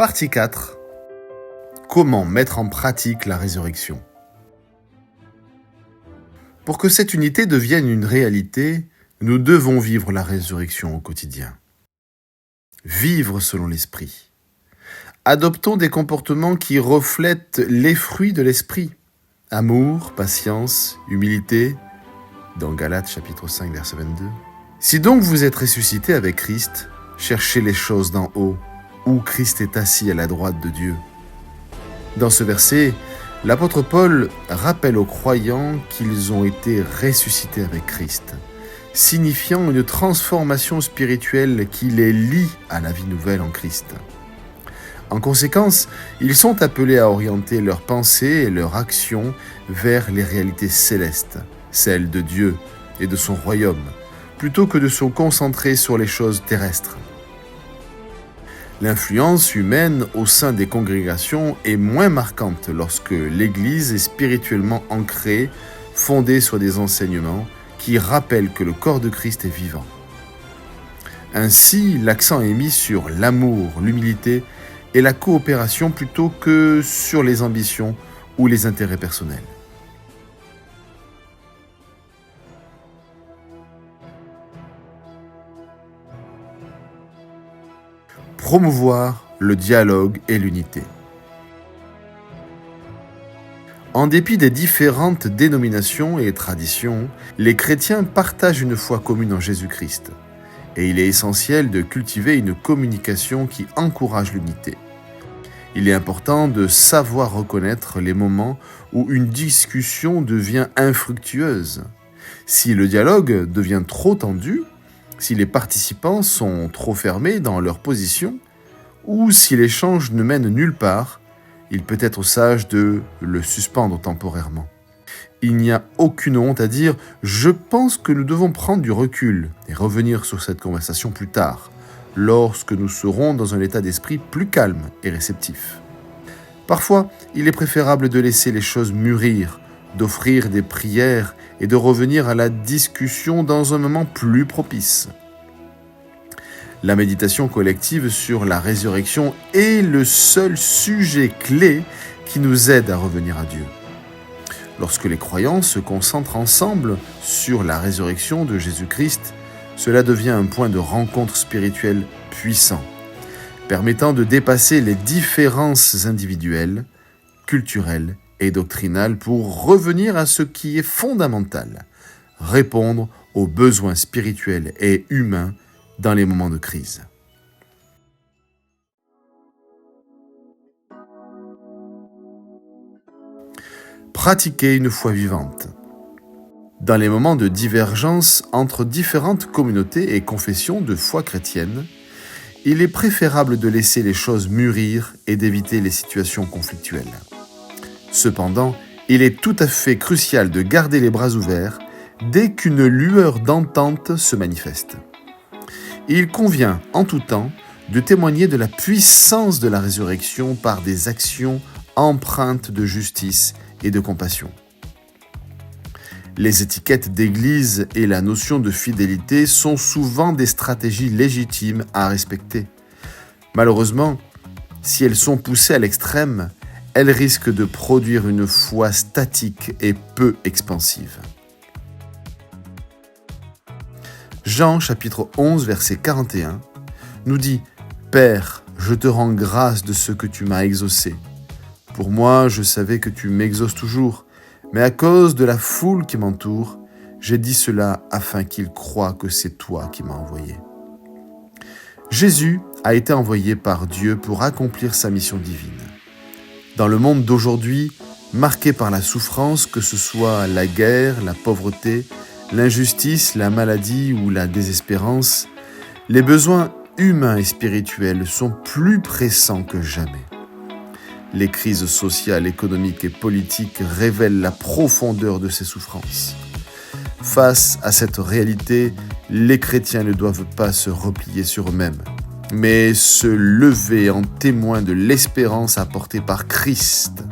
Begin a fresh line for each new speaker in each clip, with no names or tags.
Partie 4. Comment mettre en pratique la résurrection? Pour que cette unité devienne une réalité, nous devons vivre la résurrection au quotidien. Vivre selon l'esprit. Adoptons des comportements qui reflètent les fruits de l'esprit. Amour, patience, humilité, dans Galates chapitre 5 verset 22. Si donc vous êtes ressuscités avec Christ, cherchez les choses d'en haut, où Christ est assis à la droite de Dieu. Dans ce verset, l'apôtre Paul rappelle aux croyants qu'ils ont été ressuscités avec Christ, signifiant une transformation spirituelle qui les lie à la vie nouvelle en Christ. En conséquence, ils sont appelés à orienter leurs pensées et leurs actions vers les réalités célestes, celles de Dieu et de son royaume, plutôt que de se concentrer sur les choses terrestres. L'influence humaine au sein des congrégations est moins marquante lorsque l'Église est spirituellement ancrée, fondée sur des enseignements qui rappellent que le corps de Christ est vivant. Ainsi, l'accent est mis sur l'amour, l'humilité et la coopération plutôt que sur les ambitions ou les intérêts personnels. Promouvoir le dialogue et l'unité. En dépit des différentes dénominations et traditions, les chrétiens partagent une foi commune en Jésus-Christ. Et il est essentiel de cultiver une communication qui encourage l'unité. Il est important de savoir reconnaître les moments où une discussion devient infructueuse. Si le dialogue devient trop tendu, si les participants sont trop fermés dans leur position, ou si l'échange ne mène nulle part, il peut être sage de le suspendre temporairement. Il n'y a aucune honte à dire « Je pense que nous devons prendre du recul et revenir sur cette conversation plus tard, lorsque nous serons dans un état d'esprit plus calme et réceptif. » Parfois, il est préférable de laisser les choses mûrir, d'offrir des prières et de revenir à la discussion dans un moment plus propice. La méditation collective sur la résurrection est le seul sujet clé qui nous aide à revenir à Dieu. Lorsque les croyants se concentrent ensemble sur la résurrection de Jésus-Christ, cela devient un point de rencontre spirituelle puissant, permettant de dépasser les différences individuelles, culturelles et doctrinales pour revenir à ce qui est fondamental, répondre aux besoins spirituels et humains dans les moments de crise. Pratiquer une foi vivante. Dans les moments de divergence entre différentes communautés et confessions de foi chrétienne, il est préférable de laisser les choses mûrir et d'éviter les situations conflictuelles. Cependant, il est tout à fait crucial de garder les bras ouverts dès qu'une lueur d'entente se manifeste. Il convient, en tout temps, de témoigner de la puissance de la résurrection par des actions empreintes de justice et de compassion. Les étiquettes d'église et la notion de fidélité sont souvent des stratégies légitimes à respecter. Malheureusement, si elles sont poussées à l'extrême, elles risquent de produire une foi statique et peu expansive. Jean chapitre 11 verset 41 nous dit « Père, je te rends grâce de ce que tu m'as exaucé. Pour moi, je savais que tu m'exauces toujours, mais à cause de la foule qui m'entoure, j'ai dit cela afin qu'ils croient que c'est toi qui m'as envoyé. » Jésus a été envoyé par Dieu pour accomplir sa mission divine. Dans le monde d'aujourd'hui, marqué par la souffrance, que ce soit la guerre, la pauvreté, l'injustice, la maladie ou la désespérance, les besoins humains et spirituels sont plus pressants que jamais. Les crises sociales, économiques et politiques révèlent la profondeur de ces souffrances. Face à cette réalité, les chrétiens ne doivent pas se replier sur eux-mêmes, mais se lever en témoin de l'espérance apportée par Christ.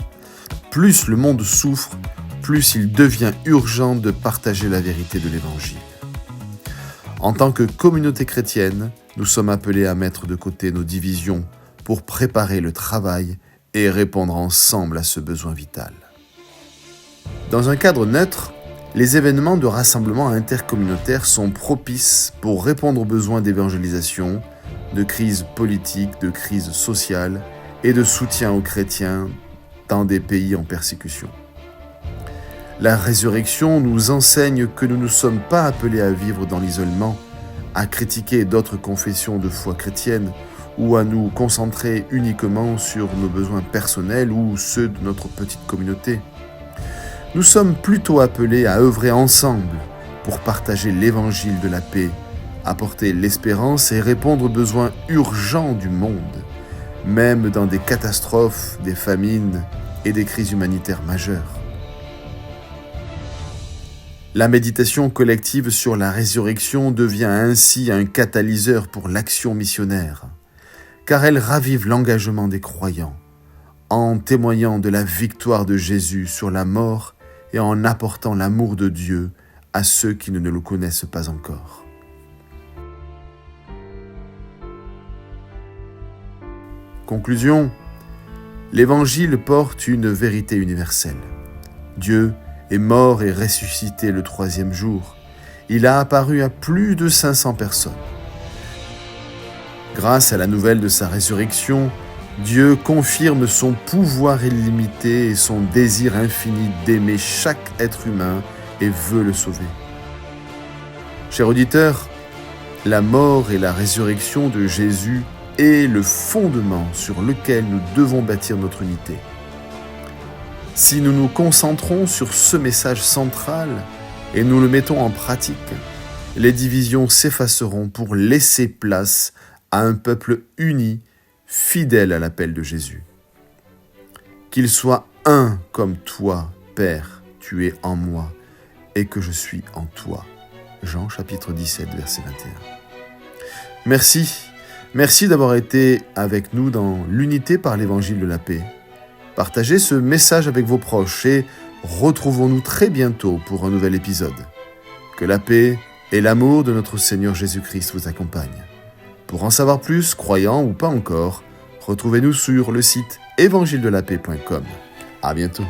Plus le monde souffre, plus il devient urgent de partager la vérité de l'Évangile. En tant que communauté chrétienne, nous sommes appelés à mettre de côté nos divisions pour préparer le travail et répondre ensemble à ce besoin vital. Dans un cadre neutre, les événements de rassemblement intercommunautaire sont propices pour répondre aux besoins d'évangélisation, de crise politique, de crise sociale et de soutien aux chrétiens dans des pays en persécution. La résurrection nous enseigne que nous ne sommes pas appelés à vivre dans l'isolement, à critiquer d'autres confessions de foi chrétienne ou à nous concentrer uniquement sur nos besoins personnels ou ceux de notre petite communauté. Nous sommes plutôt appelés à œuvrer ensemble pour partager l'évangile de la paix, apporter l'espérance et répondre aux besoins urgents du monde, même dans des catastrophes, des famines et des crises humanitaires majeures. La méditation collective sur la résurrection devient ainsi un catalyseur pour l'action missionnaire, car elle ravive l'engagement des croyants, en témoignant de la victoire de Jésus sur la mort et en apportant l'amour de Dieu à ceux qui ne le connaissent pas encore. Conclusion, l'Évangile porte une vérité universelle. Dieu est mort et ressuscité le 3e jour. Il a apparu à plus de 500 personnes. Grâce à la nouvelle de sa résurrection, Dieu confirme son pouvoir illimité et son désir infini d'aimer chaque être humain et veut le sauver. Chers auditeurs, la mort et la résurrection de Jésus est le fondement sur lequel nous devons bâtir notre unité. Si nous nous concentrons sur ce message central et nous le mettons en pratique, les divisions s'effaceront pour laisser place à un peuple uni, fidèle à l'appel de Jésus. Qu'il soit un comme toi, Père, tu es en moi, et que je suis en toi. Jean chapitre 17, verset 21. Merci d'avoir été avec nous dans l'unité par l'évangile de la paix. Partagez ce message avec vos proches et retrouvons-nous très bientôt pour un nouvel épisode. Que la paix et l'amour de notre Seigneur Jésus-Christ vous accompagnent. Pour en savoir plus, croyants ou pas encore, retrouvez-nous sur le site evangiledelapaix.com. À bientôt.